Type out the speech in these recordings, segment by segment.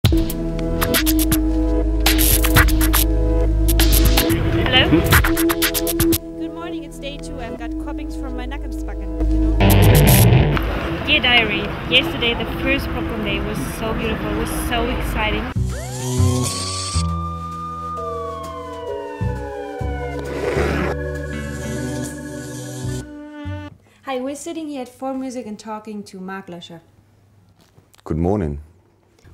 Hello? Good morning, it's day 2. I've got cuppings from my Nackensbacken, Dear Diary, yesterday the first Popkomm day was so beautiful, it was so exciting. Hi, we're sitting here at fourmusic and talking to löscher. Good morning.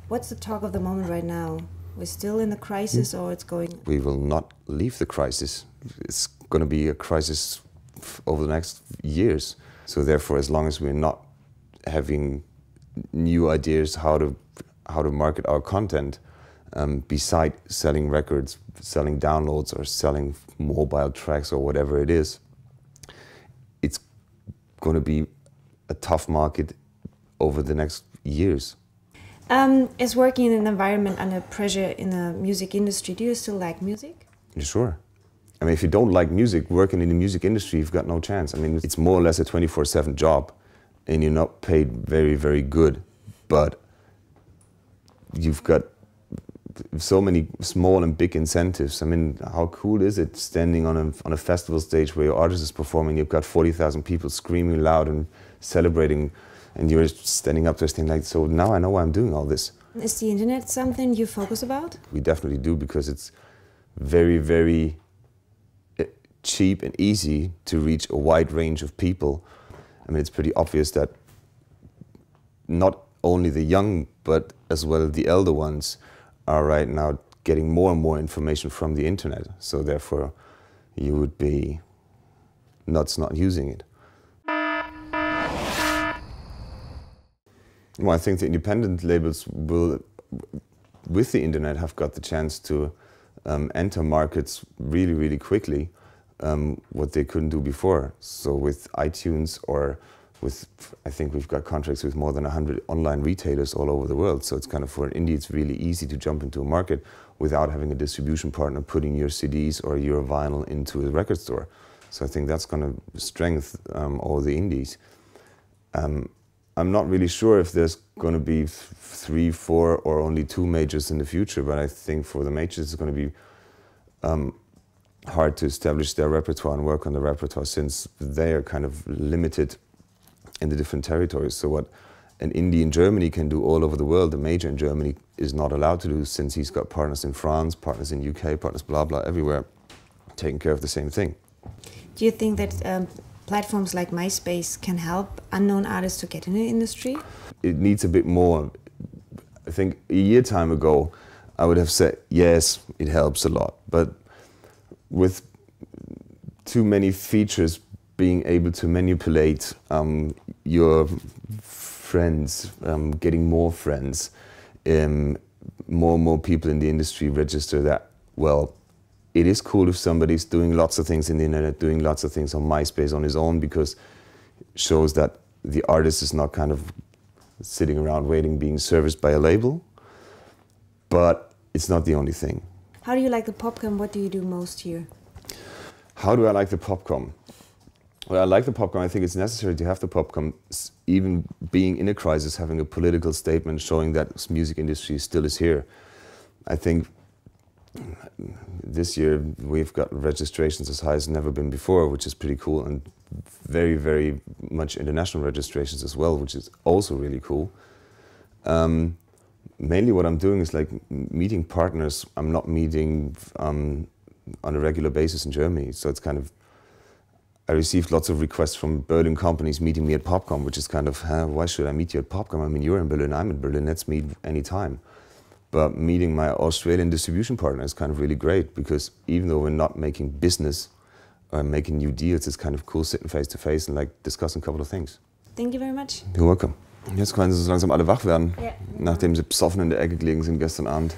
What's the talk of the moment right now? We're still in the crisis, or it's going... We will not leave the crisis. It's going to be a crisis over the next years. So therefore, as long as we're not having new ideas how to market our content, beside selling records, selling downloads, or selling mobile tracks or whatever it is, it's going to be a tough market over the next years. As working in an environment under pressure in the music industry, do you still like music? Sure. I mean, if you don't like music, working in the music industry, you've got no chance. I mean, it's more or less a 24/7 job, and you're not paid very, very good. But you've got so many small and big incentives. I mean, how cool is it standing on a festival stage where your artist is performing, you've got 40,000 people screaming loud and celebrating, and you're standing up there saying like, so now I know why I'm doing all this. Is the internet something you focus about? We definitely do, because it's very, very cheap and easy to reach a wide range of people. I mean, it's pretty obvious that not only the young, but as well the elder ones are right now getting more and more information from the internet. So therefore, you would be nuts not using it. Well, I think the independent labels will, with the internet, have got the chance to enter markets really, really quickly, what they couldn't do before. So with iTunes, or with, I think we've got contracts with more than 100 online retailers all over the world. So it's kind of, for an indie, it's really easy to jump into a market without having a distribution partner putting your CDs or your vinyl into a record store. So I think that's going to strengthen all the indies. I'm not really sure if there's going to be 3, 4 or only 2 majors in the future, but I think for the majors it's going to be hard to establish their repertoire and work on the repertoire, since they are kind of limited in the different territories. So what an indie in Germany can do all over the world, the major in Germany is not allowed to do, since he's got partners in France, partners in UK, partners blah blah everywhere, taking care of the same thing. Do you think that platforms like MySpace can help unknown artists to get in the industry? It needs a bit more. I think a year time ago, I would have said, yes, it helps a lot. But with too many features being able to manipulate your friends, getting more friends, more and more people in the industry register that, well, it is cool if somebody's doing lots of things in the internet, doing lots of things on MySpace on his own, because it shows that the artist is not kind of sitting around waiting, being serviced by a label. But it's not the only thing. How do you like the Popkomm? What do you do most here? How do I like the Popkomm? Well, I like the Popkomm. I think it's necessary to have the Popkomm, even being in a crisis, having a political statement showing that this music industry still is here. I think this year we've got registrations as high as never been before, which is pretty cool, and very, very much international registrations as well, which is also really cool. Mainly what I'm doing is like meeting partners I'm not meeting on a regular basis in Germany. So it's kind of, I received lots of requests from Berlin companies meeting me at Popkomm, which is kind of, why should I meet you at Popkomm? I mean, you're in Berlin, I'm in Berlin, let's meet anytime. But meeting my Australian distribution partner is kind of really great, because even though we're not making business or making new deals, it's kind of cool sitting face to face and like discussing a couple of things. Thank you very much. You're welcome. Jetzt können sie so langsam alle wach werden, Ja. nachdem sie besoffen in der Ecke gelegen sind gestern Abend.